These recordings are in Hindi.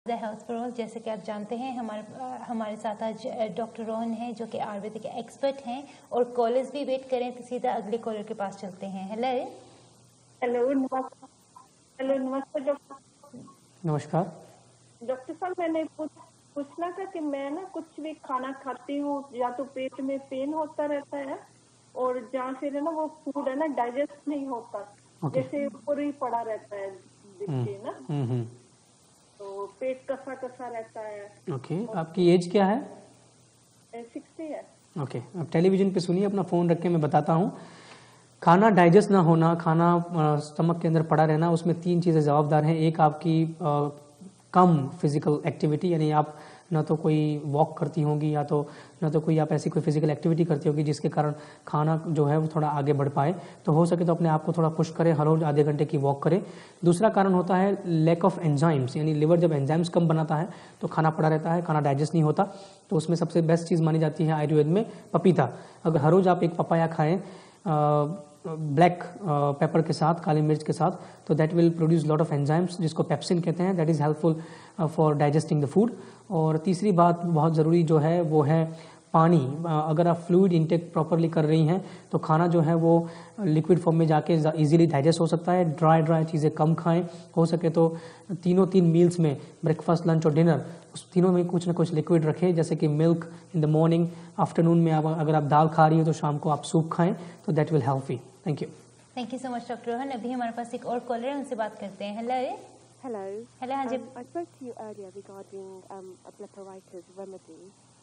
Health for all. जैसे कि आप जानते हैं हमारे साथ आज डॉक्टर रोहन हैं जो कि आयुर्वेदिक एक्सपर्ट हैं और कॉलर्स भी वेट करें तो सीधा अगले कॉलर के पास चलते हैं। हेलो नमस्ते डॉक्टर। नमस्कार डॉक्टर साहब, मैंने पूछना था कि मैं ना कुछ भी खाना खाती हूँ या तो पेट में पेन होता रहता है और या फिर है ना वो फूड है ना डाइजेस्ट नहीं होता। जैसे ऊपर ही पड़ा रहता है दिखते ना। तो पेट कसा कसा रहता है। आपकी एज क्या है? 60 है। अब टेलीविजन पे सुनिए, अपना फ़ोन रख के मैं बताता हूँ। खाना डाइजेस्ट ना होना, खाना स्टमक के अंदर पड़ा रहना, उसमें 3 चीज़ें जवाबदार हैं। एक आपकी कम फिजिकल एक्टिविटी, यानी आप ना तो कोई वॉक करती होंगी या तो ना तो कोई आप ऐसी कोई फिजिकल एक्टिविटी करती होगी जिसके कारण खाना जो है वो थोड़ा आगे बढ़ पाए। तो हो सके तो अपने आप को थोड़ा पुश करें, हर रोज आधे घंटे की वॉक करें। दूसरा कारण होता है लैक ऑफ एंजाइम्स, यानी लिवर जब एंजाइम्स कम बनाता है तो खाना पड़ा रहता है, खाना डाइजेस्ट नहीं होता। तो उसमें सबसे बेस्ट चीज़ मानी जाती है आयुर्वेद में पपीता। अगर हर रोज आप एक पपाया खाएं ब्लैक पेपर के साथ, काली मिर्च के साथ, तो that will produce lot of enzymes जिसको पेप्सिन कहते हैं, that is helpful for digesting the food. और तीसरी बात बहुत ज़रूरी जो है वो है पानी। अगर आप फ्लूइड इंटेक प्रॉपरली कर रही हैं तो खाना जो है वो लिक्विड फॉर्म में जाके इजीली डाइजेस्ट हो सकता है। ड्राई चीज़ें कम खाएं, हो सके तो 3 मील्स में ब्रेकफास्ट, लंच और डिनर उस तीनों में कुछ ना कुछ लिक्विड रखें, जैसे कि milk in the morning, afternoon में अगर आप दाल खा रही हो तो शाम को आप सूप खाएं, तो that will help you. Thank you so much doctor Rohan. अभी हमारे पास एक और कॉलर है, उनसे बात करते हैं। हेलो। हाँ जी। I spoke to you earlier regarding a blepharitis remedy,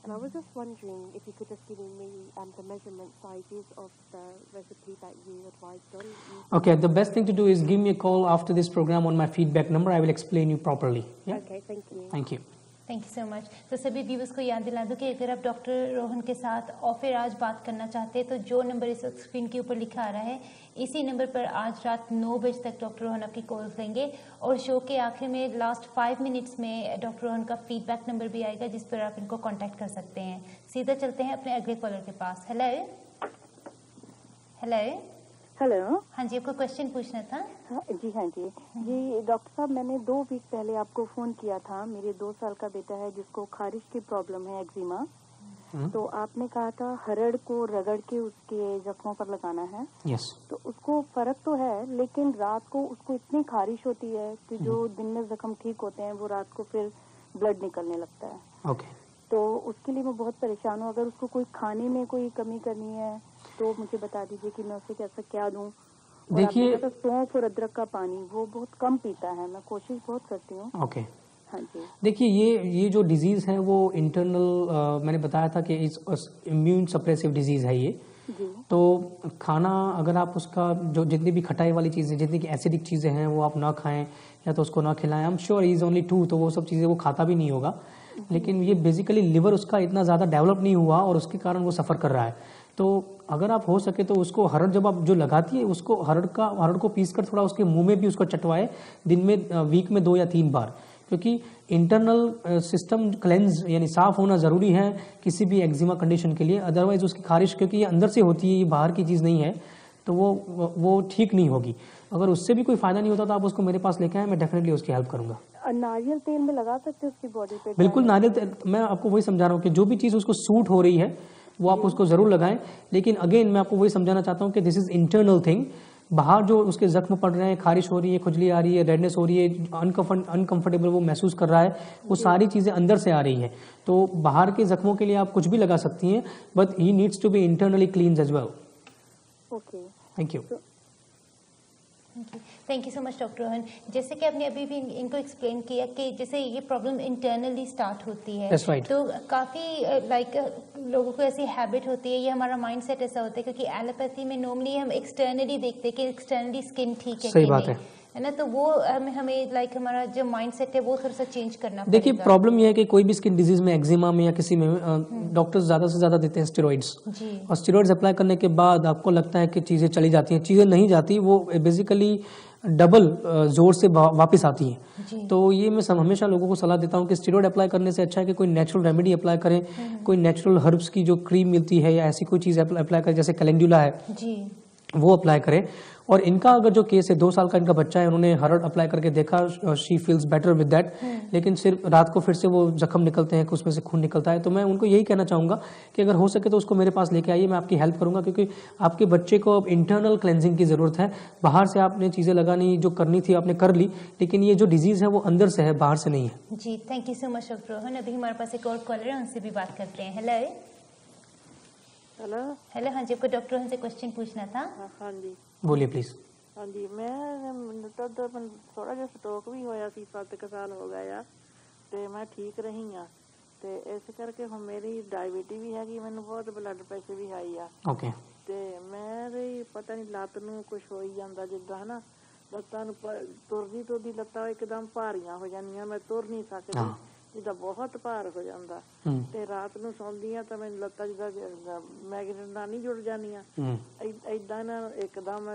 and I was just wondering if you could just give me the measurement sizes of the recipe that you advised on. Okay, the best thing to do is give me a call after this program on my feedback number. I will explain you properly. Yeah? Okay, thank you. Thank you. Thank you so much. तो सभी व्यूअर्स को याद दिला दूं कि अगर आप डॉक्टर रोहन के साथ ऑफर आज बात करना चाहते हैं तो जो नंबर इस वक्त स्क्रीन के ऊपर लिखा आ रहा है, इसी नंबर पर आज रात 9 बजे तक डॉक्टर रोहन आपकी कॉल लेंगे और शो के आखिर में लास्ट 5 मिनट्स में डॉक्टर रोहन का फीडबैक नंबर भी आएगा जिस पर आप इनको कॉन्टैक्ट कर सकते हैं। सीधा चलते हैं अपने अगले कॉलर के पास। हेलो। हाँ जी, आपको क्वेश्चन पूछना था। हाँ जी डॉक्टर साहब, मैंने 2 वीक पहले आपको फोन किया था। मेरे 2 साल का बेटा है जिसको खारिश की प्रॉब्लम है, एक्जिमा। तो आपने कहा था हरड़ को रगड़ के उसके जख्मों पर लगाना है। yes. तो उसको फर्क तो है, लेकिन रात को उसको इतनी खारिश होती है कि जो दिन में जख्म ठीक होते हैं वो रात को फिर ब्लड निकलने लगता है। okay. तो उसके लिए मैं बहुत परेशान हूँ। अगर उसको कोई खाने में कोई कमी करनी है तो मुझे बता दीजिए कि मैं उसे कैसा क्या दूं। देखिए, सौंफ और अदरक का पानी वो बहुत कम पीता है, मैं कोशिश बहुत करती हूँ। ओके। हाँ जी। देखिए, ये जो डिजीज है वो इंटरनल मैंने बताया था कि इम्यून सप्रेसिव डिजीज है ये जी। तो खाना अगर आप उसका जो जितनी भी खटाई वाली चीज़ें, जितनी की एसिडिक चीज़ें हैं वो आप ना खाएं या तो उसको ना खिलाएं। I am sure he is only 2, तो वो सब चीज़ें वो खाता भी नहीं होगा। लेकिन ये बेसिकली लिवर उसका इतना ज़्यादा डेवलप नहीं हुआ और उसके कारण वो सफ़र कर रहा है। तो अगर आप हो सके तो उसको हरड़ जब आप जो लगाती है उसको हरड़ को पीस कर थोड़ा उसके मुंह में भी उसको चटवाए, दिन में वीक में 2 या 3 बार, क्योंकि इंटरनल सिस्टम क्लेंज यानी साफ होना ज़रूरी है किसी भी एक्जिमा कंडीशन के लिए। अदरवाइज उसकी खारिश, क्योंकि ये अंदर से होती है, ये बाहर की चीज़ नहीं है, तो वो ठीक नहीं होगी। अगर उससे भी कोई फायदा नहीं होता तो आप उसको मेरे पास लेके आए, मैं डेफिनेटली उसकी हेल्प करूंगा। नारियल तेल में लगा सकते हैं उसकी बॉडी पे? बिल्कुल, नारियल तेल, मैं आपको वही समझा रहा हूँ कि जो भी चीज़ उसको सूट हो रही है वो आप उसको जरूर लगाएं। लेकिन अगेन मैं आपको वही समझाना चाहता हूँ कि दिस इज इंटरनल थिंग। बाहर जो उसके जख्म पड़ रहे हैं, खारिश हो रही है, खुजली आ रही है, रेडनेस हो रही है, अनकंफर्टेबल वो महसूस कर रहा है, वो सारी चीज़ें अंदर से आ रही हैं। तो बाहर के जख्मों के लिए आप कुछ भी लगा सकती हैं, but he needs to be internally clean as well. Okay, thank you. Thank you so much doctor Rohan. जैसे कि आपने अभी भी इनको एक्सप्लेन किया कि जैसे ये प्रॉब्लम इंटरनली स्टार्ट होती है। That's right. तो काफ़ी लोगों को ऐसी हैबिट होती है, ये हमारा माइंडसेट ऐसा होता है, क्योंकि एलोपैथी में नॉर्मली हम एक्सटर्नली देखते हैं कि एक्सटर्नली स्किन ठीक है, सही बात है ना। तो वो हमें हमारा जो माइंडसेट है वो थोड़ा सा चेंज करना पड़ेगा। देखिए, प्रॉब्लम ये है कि कोई भी स्किन डिजीज में, एक्जिमा में या किसी में डॉक्टर्स ज़्यादा से ज़्यादा देते हैं स्टेरॉइड्स, और स्टेरॉइड्स अप्लाई करने के बाद आपको लगता है कि चीज़ें चली जाती हैं, चीज़ें नहीं जाती, वो बेसिकली डबल जोर से वापस आती हैं। तो ये मैं हमेशा लोगों को सलाह देता हूँ कि स्टेरॉइड अप्लाई करने से अच्छा है कि कोई नेचुरल रेमेडी अप्लाई करें, कोई नेचुरल हर्ब्स की जो क्रीम मिलती है या ऐसी कोई चीज़ अप्लाई करें, जैसे कैलेंडुला है, वो अप्लाई करें। और इनका अगर जो केस है 2 साल का इनका बच्चा है, उन्होंने हर्ड अप्लाई करके देखा, she feels better with that, लेकिन सिर्फ रात को फिर से वो जख्म निकलते हैं, उसमें से खून निकलता है। तो मैं उनको यही कहना चाहूँगा कि अगर हो सके तो उसको मेरे पास लेके आइए, मैं आपकी हेल्प करूँगा, क्योंकि आपके बच्चे को अब इंटरनल क्लेंजिंग की ज़रूरत है। बाहर से आपने चीज़ें लगानी जो करनी थी आपने कर ली, लेकिन ये जो डिजीज़ है वो अंदर से है, बाहर से नहीं है। जी, thank you so much doctor Rohan. अभी हमारे पास एक और कॉलर है, उनसे भी बात करते हैं। Hello hello. हेलो, हाँ जी, आपको डॉक्टर रोहन से क्वेश्चन पूछना था। हाँ जी, बोलिए प्लीज़। हाँ जी, मैं तो थोड़ा ਜਿਹਾ ਸਟ੍ਰੋਕ ਵੀ ਹੋਇਆ ਸੀ 7 ਸਾਲ ਹੋ ਗਏ ਆ ਤੇ ਮੈਂ ਠੀਕ ਰਹੀ ਆ ਤੇ ਇਸ ਕਰਕੇ ਹੁਣ ਮੇਰੀ ਡਾਇਬੀਟੀ ਵੀ ਹੈਗੀ, ਮੈਨੂੰ ਬਹੁਤ ਬਲੱਡ ਪ੍ਰੈਸ਼ਰ ਵੀ ਹਾਈ ਆ। ओके। ਤੇ ਮੇਰੀ ਪਤਾ ਨਹੀਂ ਲੱਤ ਨੂੰ ਕੁਝ ਹੋ ਹੀ ਜਾਂਦਾ, ਜਿੱਦਾਂ ਹਨਾ ਲੱਤਾਂ ਨੂੰ ਤੁਰਦੀ ਲੱਤਾਂ ਇੱਕਦਮ ਭਾਰੀਆਂ ਹੋ ਜਾਂਦੀਆਂ, ਮੈਂ ਤੁਰ ਨਹੀਂ ਸਕਦੀ, ਜਿੱਦਾਂ ਬਹੁਤ ਭਾਰ ਹੋ ਜਾਂਦਾ। ਤੇ ਰਾਤ ਨੂੰ ਸੌਂਦੀ ਆ ਤਾਂ ਮੈਨੂੰ ਲੱਤਾਂ ਜਿੱਦਾਂ ਮੈਗਨੇਟ ਨਾਲ ਨਹੀਂ ਜੁੜ ਜਾਂਦੀਆਂ, ਏਦਾਂ ਨਾ ਇੱਕਦਮ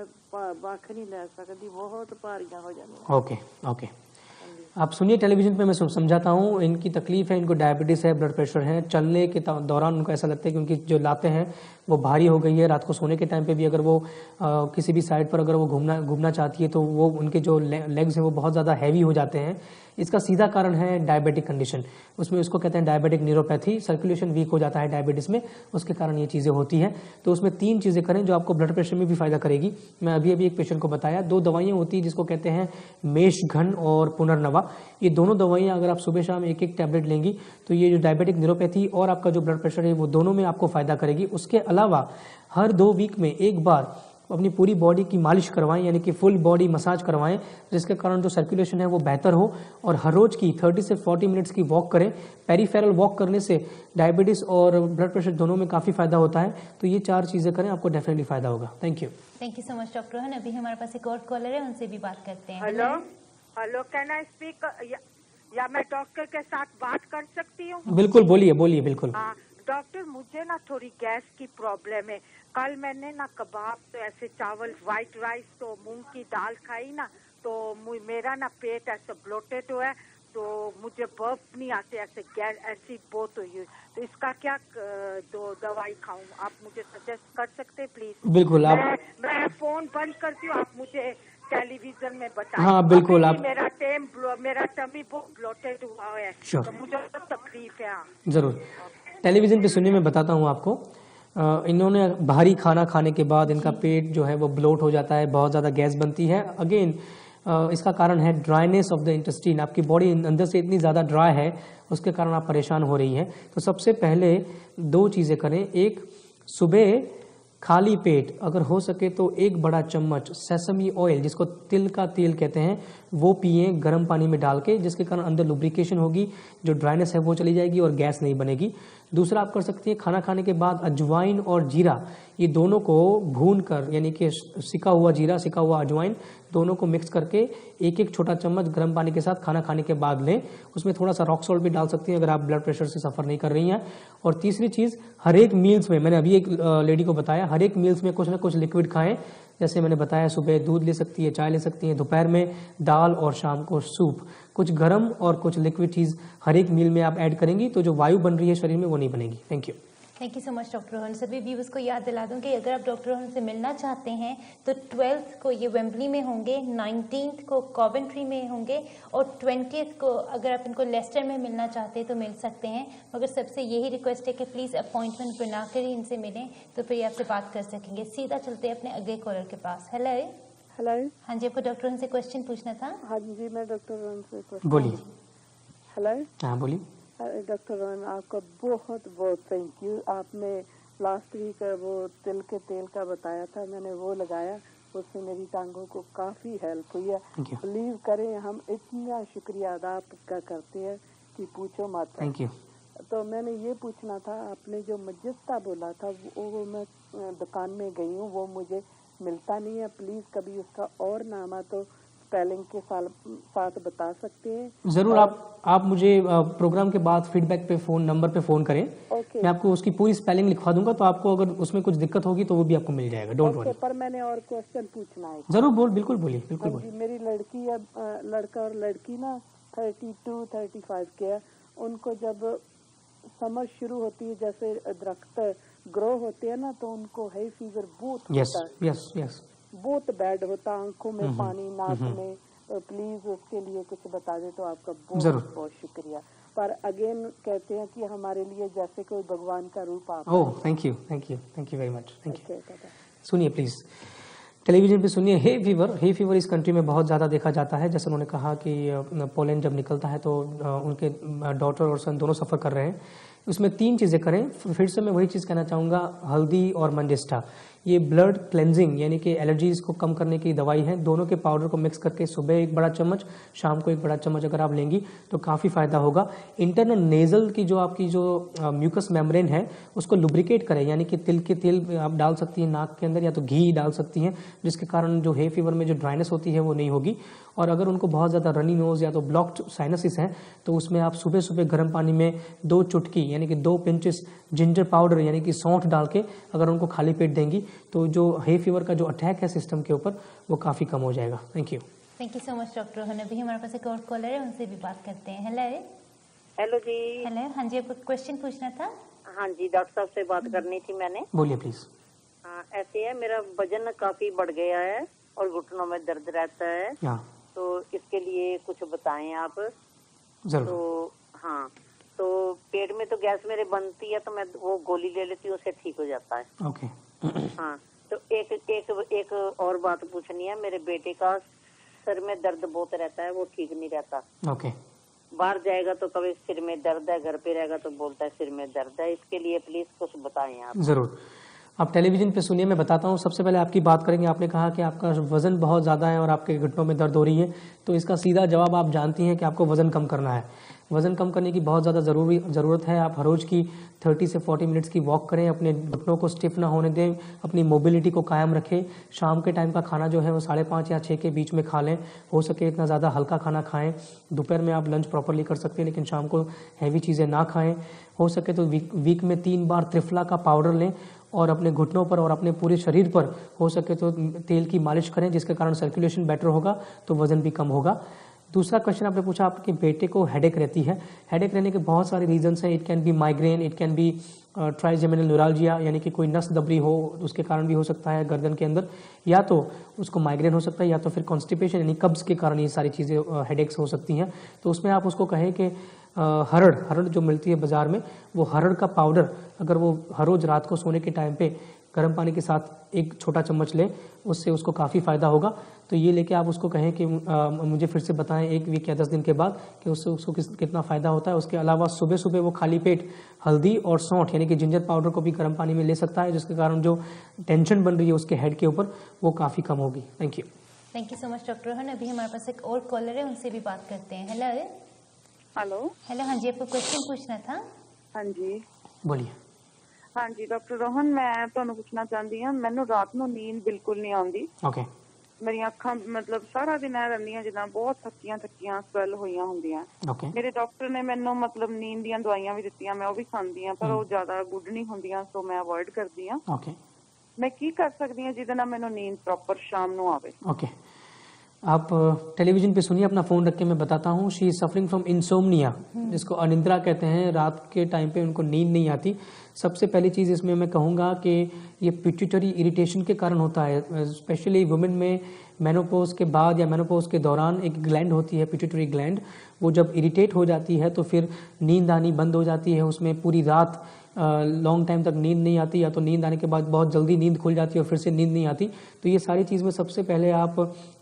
ਵੱਖ ਨਹੀਂ ਲੈ ਸਕਦੀ, ਬਹੁਤ ਭਾਰੀਆਂ ਹੋ ਜਾਂਦੀਆਂ। ओके ओके, आप सुनिए टेलीविजन पे मैं समझाता हूँ। इनकी तकलीफ है, इनको डायबिटीज़ है, ब्लड प्रेशर है। चलने के दौरान उनको ऐसा लगता है कि उनकी जो लातें हैं वो भारी हो गई है। रात को सोने के टाइम पे भी अगर वो किसी भी साइड पर अगर वो घूमना चाहती है तो वो उनके जो लेग्स हैं वो बहुत ज़्यादा हैवी हो जाते हैं। इसका सीधा कारण है डायबिटिक कंडीशन, उसमें उसको कहते हैं डायबिटिक न्यूरोपैथी। सर्कुलेशन वीक हो जाता है डायबिटीज़ में, उसके कारण ये चीज़ें होती हैं। तो उसमें 3 चीज़ें करें जो आपको ब्लड प्रेशर में भी फ़ायदा करेगी। मैं अभी एक पेशेंट को बताया, 2 दवाइयाँ होती हैं जिसको कहते हैं मेशघन और पुनर्नवा। ये दोनों दवाइयाँ अगर आप सुबह शाम एक टैबलेट लेंगी तो ये जो डायबिटिक न्यूरोपैथी और आपका जो ब्लड प्रेशर है वो दोनों में आपको फ़ायदा करेगी। उसके अलावा हर 2 वीक में एक बार अपनी पूरी बॉडी की मालिश करवाएं, यानी कि फुल बॉडी मसाज करवाएं, जिसके कारण जो सर्कुलेशन है वो बेहतर हो। और हर रोज़ की 30 से 40 मिनट्स की वॉक करें। पेरीफेरल वॉक करने से डायबिटीज़ और ब्लड प्रेशर दोनों में काफ़ी फ़ायदा होता है। तो ये 4 चीज़ें करें, आपको डेफिनेटली फ़ायदा होगा। Thank you so much doctor Rohan. अभी हमारे पास एक और कॉलर है, उनसे भी बात करते हैं। Hello hello, can I speak या मैं डॉक्टर के साथ बात कर सकती हूँ? बिल्कुल, बोलिए बोलिए, बिल्कुल। हाँ डॉक्टर, मुझे ना थोड़ी गैस की प्रॉब्लम है। कल मैंने ना कबाब तो ऐसे चावल व्हाइट राइस तो मूंग की दाल खाई ना, तो मेरा ना पेट ऐसे ब्लोटेड हुआ है, तो मुझे बर्फ नहीं आते, ऐसे गैस ऐसी बहुत हुई है। तो इसका क्या दवाई खाऊं? आप मुझे सजेस्ट कर सकते प्लीज? बिल्कुल, आप मैं फोन बंद करती हूँ, आप मुझे टेलीविजन में बताएं। हाँ बिल्कुल, आप मेरा टमी बहुत ब्लोटेड हुआ है, तो मुझे बहुत तकलीफ है। ज़रूर टेलीविज़न पे सुनिए, मैं बताता हूँ आपको। इन्होंने भारी खाना खाने के बाद इनका पेट जो है वो ब्लोट हो जाता है, बहुत ज़्यादा गैस बनती है। अगेन इसका कारण है ड्राइनेस ऑफ द इंटेस्टाइन। आपकी बॉडी अंदर से इतनी ज़्यादा ड्राई है, उसके कारण आप परेशान हो रही हैं। तो सबसे पहले 2 चीज़ें करें। एक, सुबह खाली पेट अगर हो सके तो 1 बड़ा चम्मच सेसमी ऑयल, जिसको तिल का तेल कहते हैं, वो पिए गर्म पानी में डाल के, जिसके कारण अंदर लुब्रिकेशन होगी, जो ड्राइनेस है वो चली जाएगी और गैस नहीं बनेगी। दूसरा आप कर सकती हैं, खाना खाने के बाद अजवाइन और जीरा, ये दोनों को भून कर, यानी कि सिका हुआ जीरा, सिका हुआ अजवाइन, दोनों को मिक्स करके 1-1 छोटा चम्मच गर्म पानी के साथ खाना खाने के बाद लें। उसमें थोड़ा सा रॉक सॉल्ट भी डाल सकती हैं अगर आप ब्लड प्रेशर से सफ़र नहीं कर रही हैं। और तीसरी चीज़, हर एक मील्स में, मैंने अभी एक लेडी को बताया, हर एक मील्स में कुछ ना कुछ लिक्विड खाएं। जैसे मैंने बताया, सुबह दूध ले सकती है, चाय ले सकती हैं, दोपहर में दाल और शाम को सूप। कुछ गर्म और कुछ लिक्विड चीज़ हर एक मील में आप ऐड करेंगी तो जो वायु बन रही है शरीर में वो नहीं बनेगी। Thank you so much doctor Rohan. सभी व्यूअर्स को याद दिला दूं कि अगर आप डॉक्टर रोहन से मिलना चाहते हैं तो 12th को ये वेम्बली में होंगे, 19th को कॉवेंट्री में होंगे और 20th को अगर आप इनको लेस्टर में मिलना चाहते हैं तो मिल सकते हैं। मगर सबसे यही रिक्वेस्ट है कि प्लीज़ अपॉइंटमेंट बना कर ही इनसे मिलें, तो फिर आपसे बात कर सकेंगे। सीधा चलते हैं अपने अगले कॉलर के पास। Hello hello. हाँ जी, आपको डॉक्टर रोहन से क्वेश्चन पूछना था। हाँ जी, मैं डॉक्टर रोहन से क्वेश्चन। बोलिए। हेलो। हाँ बोलिए। डॉक्टर रोहन, आपका बहुत बहुत थैंक यू। आपने लास्ट वीक वो तिल के तेल का बताया था, मैंने वो लगाया, उससे मेरी टांगों को काफ़ी हेल्प हुई है। बिलीव करें, हम इतना शुक्रिया अदा आपका करते हैं कि पूछो मत। Thank you. तो मैंने ये पूछना था, आपने जो मजिस्ता बोला था वो मैं दुकान में गई हूँ, वो मुझे मिलता नहीं है। प्लीज़ कभी उसका और नाम तो स्पेलिंग के साथ बता सकते हैं? ज़रूर। आप मुझे प्रोग्राम के बाद फीडबैक पे नंबर पे फ़ोन करें। मैं आपको उसकी पूरी स्पेलिंग लिखवा दूंगा, तो आपको अगर उसमें कुछ दिक्कत होगी तो वो भी आपको मिल जाएगा। Don't worry. पर मैंने और क्वेश्चन पूछना है। ज़रूर बिल्कुल बोलिए, बिल्कुल बोलिए। मेरी लड़की है, लड़का और लड़की ना 32-35 के है, उनको जब समर शुरू होती है, जैसे दरख्त ग्रो होते हैं ना, तो उनको है फीवर बहुत यस होता है, यस यस बहुत बैड होता, आंखों में पानी, नाक में। प्लीज उसके लिए कुछ बता दे तो आपका बहुत बहुत शुक्रिया। पर अगेन कहते हैं कि हमारे लिए जैसे कोई भगवान का रूप आप। Oh thank you very much, thank you. सुनिए प्लीज, टेलीविजन पे सुनिए। हे फीवर इस कंट्री में बहुत ज़्यादा देखा जाता है। जैसे उन्होंने कहा कि पोलन जब निकलता है तो उनके डॉटर और सन दोनों सफ़र कर रहे हैं। उसमें 3 चीज़ें करें। फिर से मैं वही चीज़ कहना चाहूँगा, हल्दी और मंजिष्ठा, ये ब्लड क्लेंजिंग यानी कि एलर्जीज को कम करने की दवाई है। दोनों के पाउडर को मिक्स करके सुबह 1 बड़ा चम्मच, शाम को 1 बड़ा चम्मच अगर आप लेंगी तो काफ़ी फ़ायदा होगा। इंटरनल नेज़ल की जो आपकी जो म्यूकस मेम्ब्रेन है उसको लुब्रिकेट करें, यानी कि तिल के तेल आप डाल सकती हैं नाक के अंदर, या तो घी डाल सकती हैं, जिसके कारण जो हे फीवर में जो ड्राइनेस होती है वो नहीं होगी। और अगर उनको बहुत ज़्यादा रनी नोज या तो ब्लॉक्ड साइनसिस है तो उसमें आप सुबह सुबह गर्म पानी में 2 चुटकी यानी कि 2 पिंचेस जिंजर पाउडर यानी कि सौंठ डाल के अगर उनको खाली पेट देंगी तो जो हे फीवर का जो अटैक है सिस्टम के ऊपर वो काफ़ी कम हो जाएगा। Thank you so much doctor Rohan. अभी हमारे पास एक और कॉलर है, उनसे भी बात करते हैं। हेलो जी। हेलो, हाँ जी, आपको क्वेश्चन पूछना था? हाँ जी, डॉक्टर साहब से बात करनी थी मैंने। बोलिए प्लीज। हाँ, ऐसे है, मेरा वजन काफी बढ़ गया है और घुटनों में दर्द रहता है, तो इसके लिए कुछ बताएं आप। जरूर। तो हाँ, तो पेट में तो गैस मेरे बनती है तो मैं वो गोली ले लेती हूँ, उससे ठीक हो जाता है। ओके। हाँ, तो एक और बात पूछनी है। मेरे बेटे का सर में दर्द बहुत रहता है, वो ठीक नहीं रहता। ओके। बाहर जाएगा तो कभी सिर में दर्द है, घर पे रहेगा तो बोलता है सिर में दर्द है। इसके लिए प्लीज कुछ बताएं आप। जरूर, आप टेलीविजन पे सुनिए, मैं बताता हूँ। सबसे पहले आपकी बात करेंगे। आपने कहा कि आपका वजन बहुत ज़्यादा है और आपके घुटनों में दर्द हो रही है, तो इसका सीधा जवाब आप जानती हैं कि आपको वजन कम करना है। वजन कम करने की बहुत ज़्यादा ज़रूरत है। आप हर रोज़ की 30 से 40 मिनट्स की वॉक करें, अपने घुटनों को स्टिफ ना होने दें, अपनी मोबिलिटी को कायम रखें। शाम के टाइम का खाना जो है वो 5:30 या 6 के बीच में खा लें। हो सके इतना ज़्यादा हल्का खाना खाएं। दोपहर में आप लंच प्रॉपरली कर सकते हैं, लेकिन शाम को हैवी चीज़ें ना खाएं। हो सके तो वीक में 3 बार त्रिफला का पाउडर लें और अपने घुटनों पर और अपने पूरे शरीर पर हो सके तो तेल की मालिश करें, जिसके कारण सर्कुलेशन बेटर होगा तो वजन भी कम होगा। दूसरा क्वेश्चन आपने पूछा, आपके बेटे को हेडेक रहती है। हेडेक रहने के बहुत सारे रीजंस हैं। It can be migraine, it can be trigeminal neuralgia, यानी कि कोई नस दबरी हो उसके कारण भी हो सकता है गर्दन के अंदर, या तो उसको माइग्रेन हो सकता है, या तो फिर कॉन्स्टिपेशन यानी कब्ज के कारण ये सारी चीज़ें हेडेक्स हो सकती हैं। तो उसमें आप उसको कहें कि हरड़ जो मिलती है बाजार में, वो हरड़ का पाउडर अगर वो हर रोज़ रात को सोने के टाइम पे गर्म पानी के साथ 1 छोटा चम्मच ले, उससे उसको काफ़ी फ़ायदा होगा। तो ये लेके आप उसको कहें कि मुझे फिर से बताएं 1 वीक या 10 दिन के बाद कि उससे उसको कितना फ़ायदा होता है। उसके अलावा सुबह सुबह वो खाली पेट हल्दी और सौंठ यानी कि जिंजर पाउडर को भी गर्म पानी में ले सकता है, जिसके कारण जो टेंशन बन रही है उसके हेड के ऊपर वो काफ़ी कम होगी। Thank you so much doctor Rohan. अभी हमारे पास एक और कॉलर है, उनसे भी बात करते हैं। हेलो, हाँ जी, आपको क्वेश्चन पूछना था? हाँ जी, बोलिए। हाँ जी डॉक्टर रोहन, मैं ਤੁਹਾਨੂੰ ਪੁੱਛਣਾ ਚਾਹੁੰਦੀ ਹਾਂ, ਮੈਨੂੰ ਰਾਤ ਨੂੰ ਨੀਂਦ ਬਿਲਕੁਲ ਨਹੀਂ ਆਉਂਦੀ। ਓਕੇ। ਮੇਰੀਆਂ ਅੱਖਾਂ ਮਤਲਬ ਸਾਰਾ ਦਿਨ ਐ ਰਹਿੰਦੀਆਂ ਜਿੱਦਾਂ ਬਹੁਤ ਥੱਕੀਆਂ ਸਵੈਲ ਹੋਈਆਂ ਹੁੰਦੀਆਂ। ਓਕੇ। ਮੇਰੇ ਡਾਕਟਰ ਨੇ ਮੈਨੂੰ ਮਤਲਬ ਨੀਂਦ ਦੀਆਂ ਦਵਾਈਆਂ ਵੀ ਦਿੱਤੀਆਂ, ਮੈਂ ਉਹ ਵੀ ਖਾਂਦੀ ਆ, ਪਰ ਉਹ ਜ਼ਿਆਦਾ ਗੁੱਡ ਨਹੀਂ ਹੁੰਦੀਆਂ, ਸੋ ਮੈਂ ਅਵੋਇਡ ਕਰਦੀ ਆ। ਓਕੇ। ਮੈਂ ਕੀ ਕਰ ਸਕਦੀ ਹਾਂ ਜਿਹਦੇ ਨਾਲ ਮੈਨੂੰ ਨੀਂਦ ਪ੍ਰੋਪਰ शाम ਨੂੰ ਆਵੇ? ओके, आप टेलीविजन पे सुनिए, अपना फ़ोन रख के मैं बताता हूँ। She is suffering from insomnia, जिसको अनिद्रा कहते हैं। रात के टाइम पे उनको नींद नहीं आती। सबसे पहली चीज़ इसमें मैं कहूँगा कि ये पिट्यूटरी इरिटेशन के कारण होता है। स्पेशली वुमेन में मेनोपॉज के बाद या मेनोपॉज के दौरान एक ग्लैंड होती है, पिट्यूटरी ग्लैंड, वो जब इरिटेट हो जाती है तो फिर नींद आनी बंद हो जाती है। उसमें पूरी रात लॉन्ग टाइम तक नींद नहीं आती, या तो नींद आने के बाद बहुत जल्दी नींद खुल जाती है और फिर से नींद नहीं आती। तो ये सारी चीज़ में सबसे पहले आप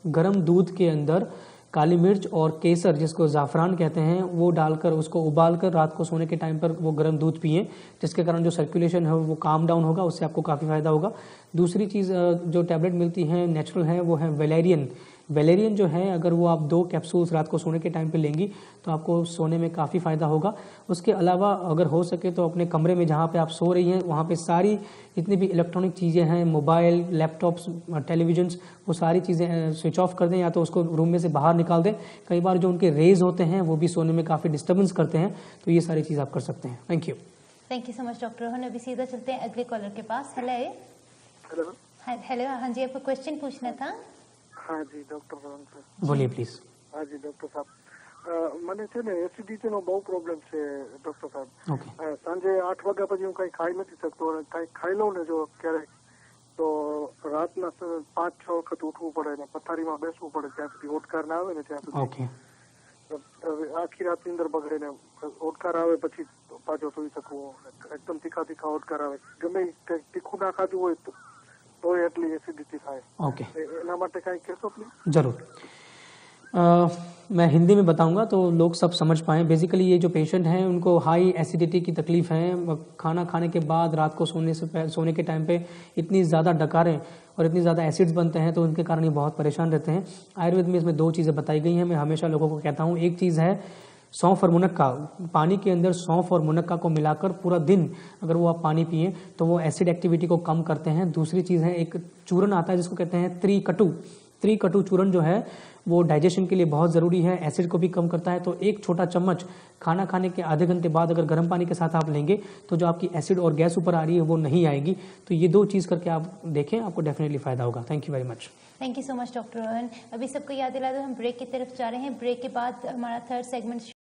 गर्म दूध के अंदर काली मिर्च और केसर, जिसको ज़ाफ़रान कहते हैं, वो डालकर उसको उबालकर रात को सोने के टाइम पर वो गर्म दूध पिएं, जिसके कारण जो सर्कुलेशन है वो काम डाउन होगा, उससे आपको काफ़ी फ़ायदा होगा। दूसरी चीज़ जो टैबलेट मिलती है नेचुरल है, वो है वेलेरियन जो है, अगर वो आप 2 कैप्सूल्स रात को सोने के टाइम पे लेंगी तो आपको सोने में काफ़ी फ़ायदा होगा। उसके अलावा अगर हो सके तो अपने कमरे में जहाँ पे आप सो रही हैं वहाँ पे सारी जितनी भी इलेक्ट्रॉनिक चीज़ें हैं, मोबाइल, लैपटॉप्स, टेलीविजन्स, वो सारी चीज़ें स्विच ऑफ कर दें, या तो उसको रूम में से बाहर निकाल दें। कई बार जो उनके रेज होते हैं वो भी सोने में काफ़ी डिस्टर्बेंस करते हैं, तो ये सारी चीज़ आप कर सकते हैं। Thank you so much doctor Rohan. अभी सीधा चलते हैं अगले कॉलर के पास। हेलो, हाँ जी, आपको क्वेश्चन पूछना था? हाँ जी डॉक्टर रोहन सर। बोलिए प्लीज। हाँ जी डॉक्टर साहब, મને છે ને એસિડિટીનો બહુ પ્રોબ્લેમ છે ડોક્ટર સાહેબ. ઓકે. સાંજે 8 વાગ્યા પછી હું કંઈ ખાઈ નથી શકતો અને કંઈ ખાઈ લઉં ને જો ક્યારેક તો રાતના 5-6 વખત ઉઠવું પડે ને પથારીમાં બેસવું પડે ત્યાં સુધી ઓડકાર ના આવે ને ત્યાં સુધી. ઓકે. આખી રાત નીંદર બગડે ને ઓડકાર આવે પછી પાછો સુઈ શકવું. એકદમ તીખા તીખા ઓડકાર આવે, ગમે તીખું ના ખાધું હોય તો એટલી એસિડિટી થાય. ओके. એના માટે કંઈ કહેશો પ્લીઝ? जरूर. मैं हिंदी में बताऊंगा तो लोग सब समझ पाएँ. बेसिकली ये जो पेशेंट हैं उनको हाई एसिडिटी की तकलीफ है. खाना खाने के बाद रात को सोने के टाइम पे इतनी ज़्यादा डकारें और इतनी ज़्यादा एसिड्स बनते हैं तो उनके कारण ये बहुत परेशान रहते हैं. आयुर्वेद में इसमें 2 चीज़ें बताई गई हैं. मैं हमेशा लोगों को कहता हूँ, एक चीज़ है सौंफ और मुनक्का. पानी के अंदर सौंफ और मुनक्का को मिलाकर पूरा दिन अगर वो आप पानी पिए तो वो एसिड एक्टिविटी को कम करते हैं. दूसरी चीज़ है एक चूर्ण आता है जिसको कहते हैं त्रिकटु चूर्ण जो है वो डाइजेशन के लिए बहुत ज़रूरी है, एसिड को भी कम करता है. तो एक छोटा चम्मच खाना खाने के आधे घंटे बाद अगर गर्म पानी के साथ आप लेंगे तो जो आपकी एसिड और गैस ऊपर आ रही है वो नहीं आएगी. तो ये 2 चीज़ करके आप देखें, आपको डेफिनेटली फ़ायदा होगा. Thank you very much. Thank you so much doctor Rohan. अभी सबको याद दिला दो, हम ब्रेक की तरफ जा रहे हैं. ब्रेक के बाद हमारा 3rd सेगमेंट